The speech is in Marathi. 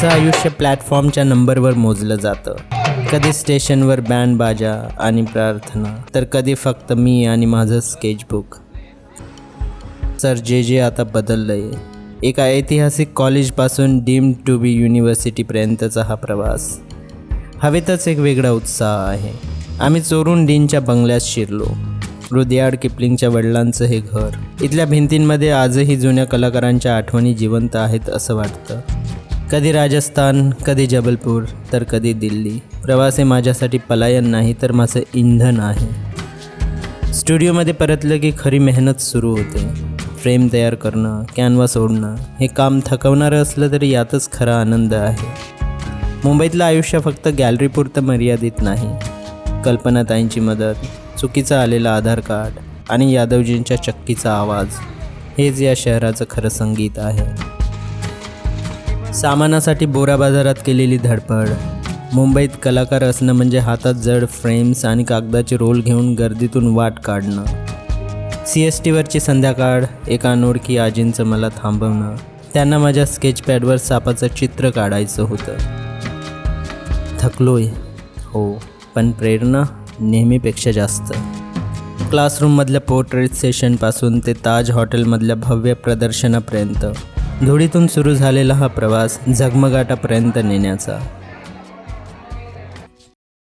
माझं आयुष्य प्लॅटफॉर्मच्या नंबरवर मोजलं जातं. कधी स्टेशनवर बँड बाजा आणि प्रार्थना, तर कधी फक्त मी आणि माझं स्केचबुक. सर जे आता बदललं आहे. एका ऐतिहासिक कॉलेजपासून डीम्ड टू बी युनिव्हर्सिटीपर्यंतचा हा प्रवास. हवेतच एक वेगळा उत्साह आहे. आम्ही चोरून डीनच्या बंगल्यात शिरलो. रुडयार्ड किपलिंगच्या वडिलांचं हे घर. इथल्या भिंतींमध्ये आजही जुन्या कलाकारांच्या आठवणी जिवंत आहेत असं वाटतं. कधी राजस्थान, कधी जबलपूर, तर कधी दिल्ली. प्रवास हे माझ्यासाठी पलायन नाही, तर माझं इंधन आहे. स्टुडिओमध्ये परतलं की खरी मेहनत सुरू होते. फ्रेम तयार करणं, कॅनव्हास ओढणं, हे काम थकवणारं असलं तरी यातच खरा आनंद आहे. मुंबईतलं आयुष्य फक्त गॅलरीपुरतं मर्यादित नाही. कल्पनाताईंची मदत, चुकीचा आलेला आधार कार्ड आणि यादवजींच्या चक्कीचा आवाज, हेच या शहराचं खरं संगीत आहे. सामानासाठी बोरा बाजारात केलेली धडपड. मुंबईत कलाकार असणं म्हणजे हातात जड फ्रेम्स आणि कागदाचे रोल घेऊन गर्दीतून वाट काढणं. CSTवरची संध्याकाळ, एका अनोळखी आजींचं मला थांबवणं. त्यांना माझ्या स्केचपॅडवर सापाचं चित्र काढायचं होतं. थकलोय हो, पण प्रेरणा नेहमीपेक्षा जास्त. क्लासरूममधल्या पोर्ट्रेट सेशनपासून ते ताज हॉटेलमधल्या भव्य प्रदर्शनापर्यंत, धुळीतून सुरू झालेला हा प्रवास झगमगाटापर्यंत नेण्याचा.